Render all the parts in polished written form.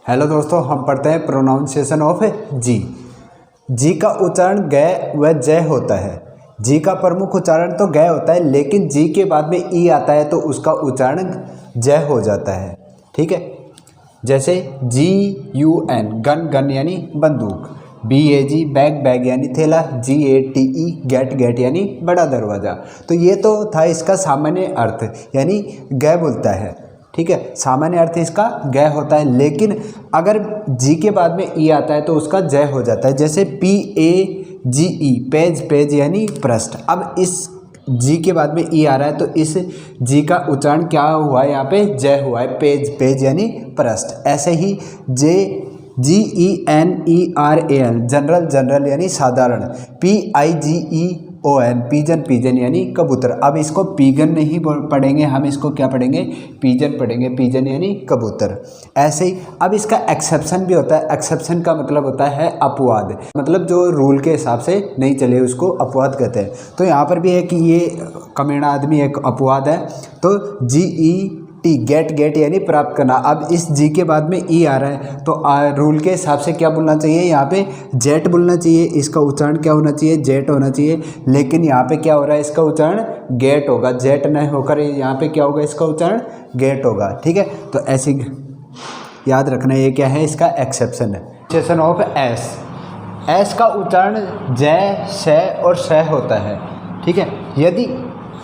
Hello दोस्तों, हम पढ़ते हैं प्रोनाउंसिएशन ऑफ जी। जी का उच्चारण ग व जय होता है। जी का प्रमुख उच्चारण तो ग होता है, लेकिन जी के बाद में ई आता है तो उसका उच्चारण जय हो जाता है। ठीक है, जैसे GUN गन गन यानी बंदूक, BAG बैग बैग यानी थैला, GATE गेट गेट यानी बड़ा दरवाज़ा। तो ये तो था इसका सामान्य अर्थ, यानी ग बोलता है। ठीक है, सामान्य अर्थ इसका ग होता है, लेकिन अगर जी के बाद में ई आता है तो उसका जय हो जाता है। जैसे PAGE पेज पेज यानी पृष्ठ। अब इस जी के बाद में ई आ रहा है तो इस जी का उच्चारण क्या हुआ है, यहाँ पे जय हुआ है, पेज पेज यानी पृष्ठ। ऐसे ही GENERAL जनरल जनरल यानी साधारण, PIGEON पीजन पीजन यानी कबूतर। अब इसको पीगन नहीं पढ़ेंगे, हम इसको क्या पढ़ेंगे, पीजन पढ़ेंगे, पीजन यानी कबूतर। ऐसे ही अब इसका एक्सेप्शन भी होता है। एक्सेप्शन का मतलब होता है अपवाद, मतलब जो रूल के हिसाब से नहीं चले उसको अपवाद कहते हैं। तो यहाँ पर भी है कि ये कमीना आदमी एक अपवाद है। तो GET गेट गेट यानी प्राप्त करना। अब इस जी के बाद में ई आ रहा है तो रूल के हिसाब से क्या बोलना चाहिए, यहाँ पे जेट बोलना चाहिए। इसका उच्चारण क्या होना चाहिए, जेट होना चाहिए। लेकिन यहाँ पे क्या हो रहा है, इसका उच्चारण गेट होगा, जेट नहीं होकर यहाँ पे क्या होगा, इसका उच्चारण गेट होगा। ठीक है, तो ऐसे याद रखना, ये क्या है, इसका एक्सेप्शन है। एक्सेप्शन ऑफ एस का उच्चारण जय से और श होता है। ठीक है, यदि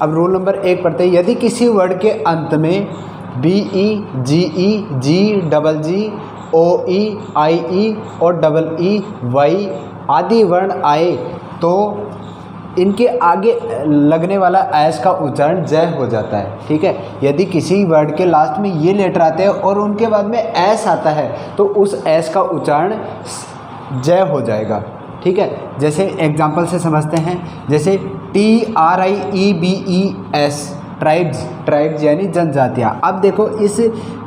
अब रूल नंबर 1 पढ़ते हैं, यदि किसी वर्ड के अंत में BE GE GGG OE IE और EE Y आदि वर्ण आए तो इनके आगे लगने वाला एस का उच्चारण जय हो जाता है। ठीक है, यदि किसी वर्ड के लास्ट में ये लेटर आते हैं और उनके बाद में एस आता है तो उस एस का उच्चारण जय हो जाएगा। ठीक है, जैसे एग्जाम्पल से समझते हैं, जैसे TRIEBES ट्राइब्स, ट्राइब्स यानी जनजातियाँ। अब देखो इस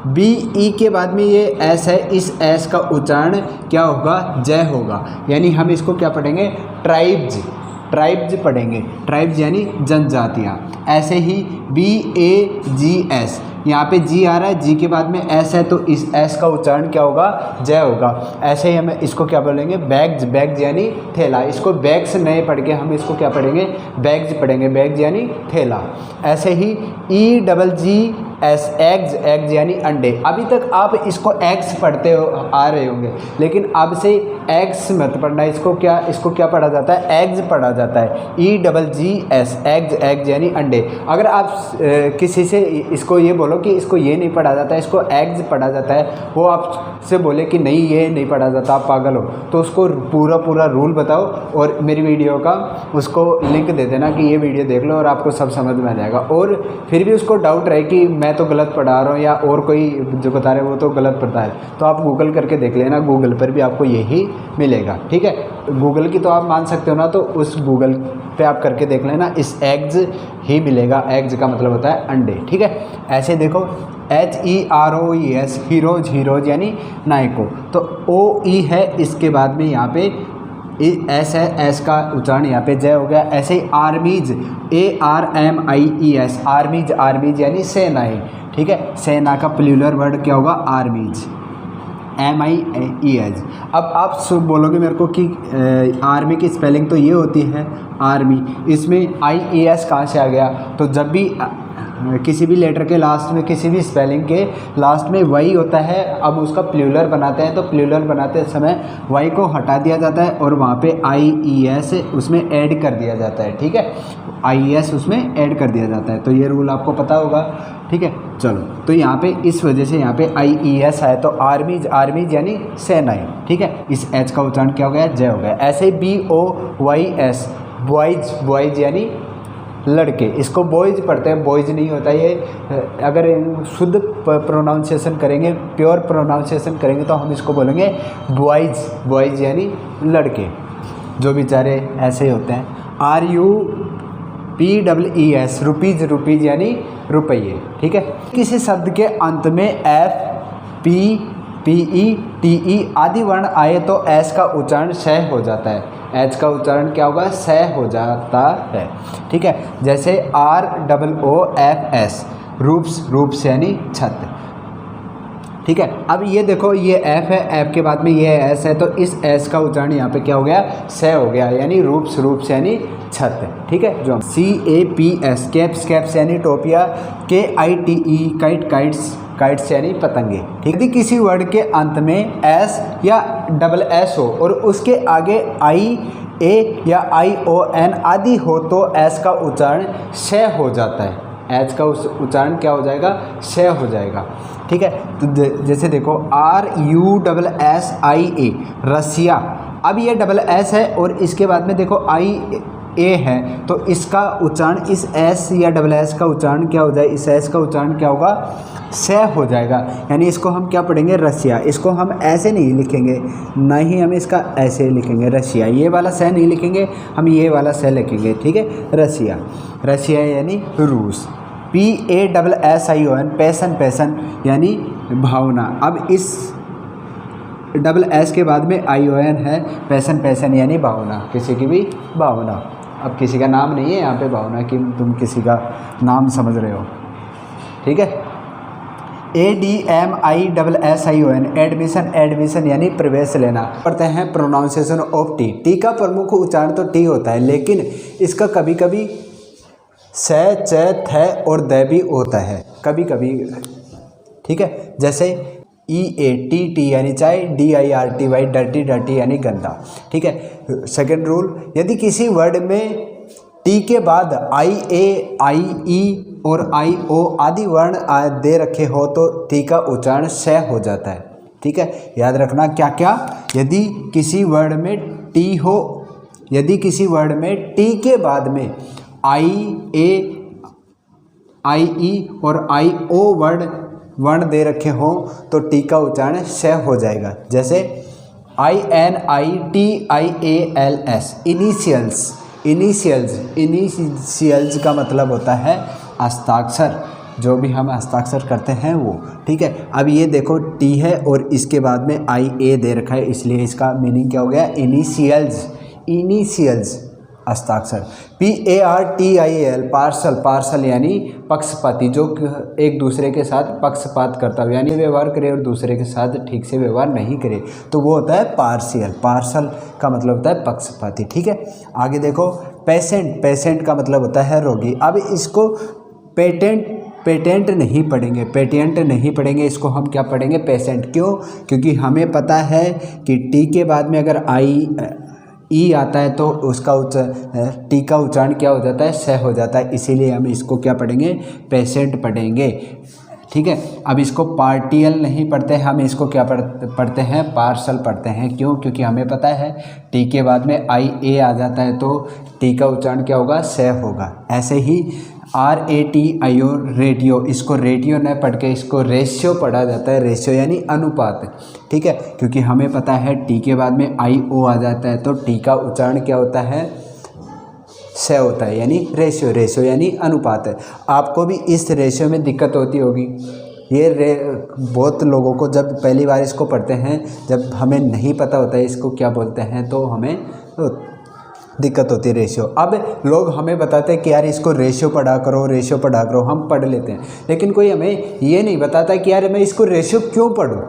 BE के बाद में ये एस है, इस एस का उच्चारण क्या होगा, जय होगा। यानी हम इसको क्या पढ़ेंगे, ट्राइब्स, ट्राइब्स पढ़ेंगे, ट्राइब्स यानी जनजातियाँ। ऐसे ही BAGS, यहाँ पे जी आ रहा है, जी के बाद में एस है तो इस एस का उच्चारण क्या होगा, जय होगा। ऐसे ही हम इसको क्या बोलेंगे, बैग्स, बैग्स यानी थैला। इसको बैग्स नहीं पढ़ के हम इसको क्या पढ़ेंगे, बैग्स पढ़ेंगे, बैग्स यानी थैला। ऐसे ही EGGS एग्स, एग्स यानी अंडे। अभी तक आप इसको एग्स पढ़ते हो आ रहे होंगे, लेकिन अब से एग्स मत पढ़ना, इसको क्या पढ़ा जाता है, एग्स पढ़ा जाता है। EGGS एग्स, एग्स यानी अंडे। अगर आप किसी से इसको ये बोलो कि इसको ये नहीं पढ़ा जाता है, इसको एग्स पढ़ा जाता है, वो आपसे बोले कि नहीं ये नहीं पढ़ा जाता, आप पागल हो, तो उसको पूरा रूल बताओ और मेरी वीडियो का उसको लिंक दे देना कि ये वीडियो देख लो और आपको सब समझ में आ जाएगा। और फिर भी उसको डाउट रहे कि मैं तो गलत पढ़ा रहा हूँ या और कोई जो बता रहे हैं वो तो गलत पढ़ता है, तो आप गूगल करके देख लेना, गूगल पर भी आपको यही मिलेगा। ठीक है, गूगल की तो आप मान सकते हो ना, तो उस गूगल पे आप करके देख लेना, इस एग्स ही मिलेगा। एग्स का मतलब होता है अंडे। ठीक है, ऐसे देखो HEROES हीरोज, हीरोज यानी नायकों। तो OE है, इसके बाद में यहाँ पे एस है, एस का उच्चारण यहाँ पे जय हो गया। ऐसे ही आर्मीज, ARMIES आर्मीज, आर्मीज यानी सेनाएं। ठीक है, सेना का प्लूरल वर्ड क्या होगा, आर्मीज, MIES। अब आप बोलोगे मेरे को कि आर्मी की स्पेलिंग तो ये होती है आर्मी, इसमें IES कहाँ से आ गया। तो जब भी किसी भी लेटर के लास्ट में, किसी भी स्पेलिंग के लास्ट में वाई होता है, अब उसका प्लूरल बनाते हैं तो प्लूरल बनाते समय वाई को हटा दिया जाता है और वहाँ पे IES उसमें ऐड कर दिया जाता है। ठीक है, IES उसमें ऐड कर दिया जाता है। तो ये रूल आपको पता होगा। ठीक है, चलो, तो यहाँ पे इस वजह से यहाँ पे IES आया तो आर्मीज, आर्मीज यानी सेनाएं। ठीक है, इस एच का उच्चारण क्या हो गया, जय हो गया। ऐसे BOYS बॉयज, बॉयज यानी लड़के। इसको बॉयज पढ़ते हैं, बॉयज नहीं होता ये। अगर शुद्ध प्रोनाउंसिएशन करेंगे, प्योर प्रोनाउंसिएशन करेंगे तो हम इसको बोलेंगे बॉयज, बॉयज यानी लड़के, जो बेचारे ऐसे होते हैं। RUPEES रुपीज, रुपीज यानी रुपये। ठीक है, किसी शब्द के अंत में FPPE आदि वर्ण आए तो एस का उच्चारण श हो जाता है। एच का उच्चारण क्या होगा, स हो जाता है। ठीक है, जैसे ROOFS रूप्स, रूप्स यानी छत। ठीक है। अब ये देखो ये एफ है, एफ के बाद में ये एस है, तो इस एस का उच्चारण यहाँ पे क्या हो गया, से हो गया, यानी रूप से यानी छत। ठीक है, जो CAPS कैप्स, कैप्स यानी टोपिया, KITE काइट, काइट्स यानी पतंगे। ठीक है, यदि किसी वर्ड के अंत में एस या डबल एस हो और उसके आगे IA या ION आदि हो तो एस का उच्चारण से हो जाता है। एच का उच्चारण क्या हो जाएगा, से हो जाएगा। ठीक है, तो जैसे देखो RUSSIA रसिया। अब ये डबल एस है और इसके बाद में देखो IA है, तो इसका उच्चारण इस एस या डबल एस का उच्चारण क्या हो जाए, इस एस का उच्चारण क्या होगा, से हो जाएगा। यानी इसको हम क्या पढ़ेंगे, रसिया। इसको हम ऐसे नहीं लिखेंगे, ना ही हम इसका ऐसे लिखेंगे रसिया, ये वाला से नहीं लिखेंगे, हम ये वाला से लिखेंगे। ठीक है, रसिया, रसिया यानी रूस। PASSION पैसन, पैसन यानी भावना। अब इस डबल एस के बाद में ION है, पैसन, पैसन यानी भावना, किसी की भी भावना। अब किसी का नाम नहीं है यहाँ पे भावना कि तुम किसी का नाम समझ रहे हो। ठीक है, ADMISSION एडमिशन, एडमिशन यानी प्रवेश लेना। पढ़ते हैं प्रोनाउंसिएशन ऑफ टी। टी का प्रमुख उच्चारण तो टी होता है, लेकिन इसका कभी कभी से, च, थ और द भी होता है कभी कभी। ठीक है, जैसे EATT यानी चाय, DIRTY डर्टी, डर्टी यानी गंदा। ठीक है, सेकंड रूल, यदि किसी वर्ड में टी के बाद IA, IE और IO आदि वर्ण दे रखे हो तो टी का उच्चारण से हो जाता है। ठीक है, याद रखना क्या क्या, यदि किसी वर्ड में टी हो, यदि किसी वर्ड में टी के बाद में IA, IE और IO वर्ण दे रखे हो तो टी का उच्चारण से हो जाएगा। जैसे INITIALS इनिशियल्स, इनिशियल्स का मतलब होता है हस्ताक्षर, जो भी हम हस्ताक्षर करते हैं वो। ठीक है, अब ये देखो टी है और इसके बाद में IA दे रखा है, इसलिए इसका मीनिंग क्या हो गया, इनिशियल्स, इनिशियल्स हस्ताक्षर। PARTIAL पार्सल, पार्सल यानी पक्षपाती, जो एक दूसरे के साथ पक्षपात करता हो, यानी व्यवहार करे और दूसरे के साथ ठीक से व्यवहार नहीं करे, तो वो होता है पार्शियल। पार्सल का मतलब होता है पक्षपाती। ठीक है, आगे देखो पेशेंट, पेशेंट का मतलब होता है रोगी। अब इसको पेटेंट नहीं पढ़ेंगे, पेटेंट नहीं पढ़ेंगे, इसको हम क्या पढ़ेंगे, पेशेंट। क्यों, क्योंकि हमें पता है कि टी के बाद में अगर ई आता है तो उसका टी का उच्चारण क्या हो जाता है, से हो जाता है, इसीलिए हम इसको क्या पढ़ेंगे, पेशेंट पढ़ेंगे। ठीक है, अब इसको पार्टियल नहीं पढ़ते, हम इसको क्या पढ़ते हैं, पार्सल पढ़ते हैं। क्यों, क्योंकि हमें पता है टी के बाद में IA आ जाता है तो टी का उच्चारण क्या होगा, से होगा। ऐसे ही RATIO रेडियो, इसको रेडियो न पढ़ के इसको रेशियो पढ़ा जाता है, रेशियो यानी अनुपात। ठीक है, क्योंकि हमें पता है टी के बाद में IO आ जाता है तो टी का उच्चारण क्या होता है, से होता है, यानी रेशियो, रेशियो यानी अनुपात है। आपको भी इस रेशियो में दिक्कत होती होगी, ये बहुत लोगों को जब पहली बार इसको पढ़ते हैं, जब हमें नहीं पता होता है इसको क्या बोलते हैं, तो हमें दिक्कत होती है रेशियो। अब लोग हमें बताते हैं कि यार इसको रेशियो पढ़ा करो, रेशियो पढ़ा करो, हम पढ़ लेते हैं, लेकिन कोई हमें ये नहीं बताता कि यार मैं इसको रेशियो क्यों पढ़ूँ।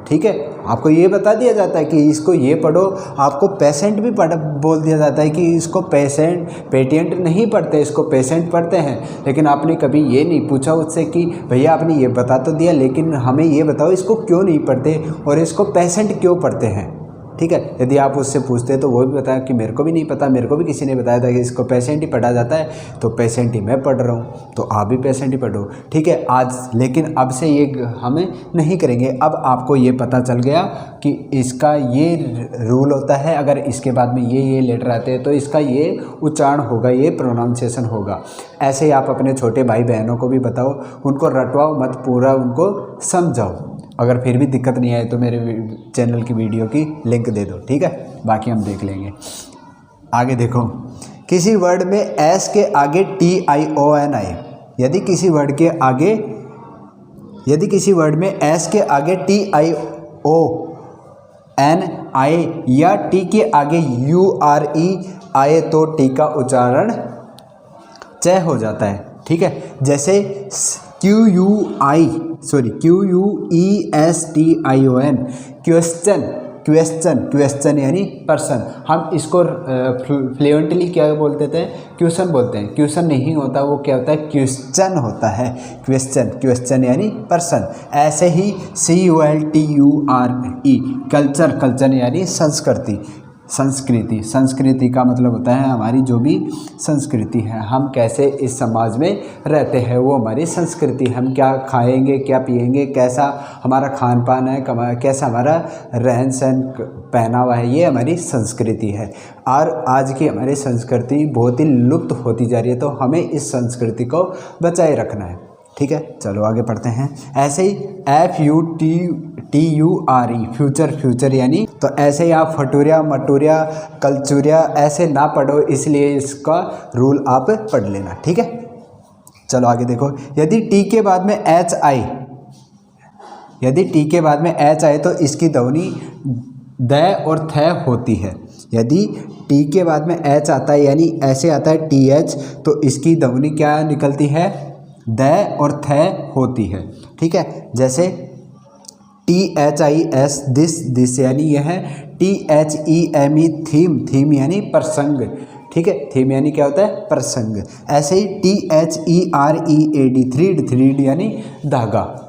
ठीक है, आपको ये बता दिया जाता है कि इसको ये पढ़ो, आपको पेशेंट भी बोल दिया जाता है कि इसको पेटेंट नहीं पढ़ते, इसको पेशेंट पढ़ते हैं, लेकिन आपने कभी ये नहीं पूछा उससे कि भैया आपने ये बता तो दिया, लेकिन हमें ये बताओ इसको क्यों नहीं पढ़ते और इसको पेशेंट क्यों पढ़ते हैं। ठीक है, यदि आप उससे पूछते तो वो भी बताया कि मेरे को भी नहीं पता, मेरे को भी किसी ने बताया था कि इसको पेशेंट ही पढ़ा जाता है, तो पेशेंट ही मैं पढ़ रहा हूँ, तो आप भी पेशेंट ही पढ़ो। ठीक है, आज लेकिन अब से ये हमें नहीं करेंगे। अब आपको ये पता चल गया कि इसका ये रूल होता है, अगर इसके बाद में ये लेटर आते हैं तो इसका ये उच्चारण होगा, ये प्रोनाउंसिएशन होगा। ऐसे ही आप अपने छोटे भाई बहनों को भी बताओ, उनको रटवाओ मत, पूरा उनको समझाओ। अगर फिर भी दिक्कत नहीं आए तो मेरे चैनल की वीडियो की लिंक दे दो। ठीक है, बाकी हम देख लेंगे। आगे देखो, किसी वर्ड में एस के आगे TION आए, यदि किसी वर्ड में एस के आगे TION आए या टी के आगे URE आए तो टी का उच्चारण च हो जाता है। ठीक है, जैसे QUESTION, क्वेश्चन यानी पर्सन। हम इसको फ्लुएंटली क्या बोल देते हैं, क्वेश्चन बोलते हैं। क्वेश्चन नहीं होता, वो क्या होता है, क्वेश्चन होता है। क्वेश्चन यानी पर्सन। ऐसे ही CULTURE, कल्चर यानी संस्कृति का मतलब होता है हमारी जो भी संस्कृति है, हम कैसे इस समाज में रहते हैं, वो हमारी संस्कृति। हम क्या खाएंगे, क्या पिएंगे, कैसा हमारा खान पान है, कैसा हमारा रहन सहन पहनावा है, ये हमारी संस्कृति है। और आज की हमारी संस्कृति बहुत ही लुप्त होती जा रही है, तो हमें इस संस्कृति को बचाए रखना है। ठीक है, चलो आगे पढ़ते हैं। ऐसे ही FUTURE, फ्यूचर यानी, तो ऐसे ही आप फटूरिया, मटूरिया, कलचूरिया ऐसे ना पढ़ो, इसलिए इसका रूल आप पढ़ लेना। ठीक है, चलो आगे देखो। यदि टी के बाद में एच आए तो इसकी ध्वनि द और थ होती है। यदि टी के बाद में एच आता है यानी ऐसे आता है TH, तो इसकी ध्वनि क्या निकलती है, द और थ होती है। ठीक है, जैसे THIS, दिस यानी यह है। THEME, थीम यानी प्रसंग। ठीक है, थीम यानी क्या होता है, प्रसंग। ऐसे ही THEREAD, थ्रीड यानी धागा।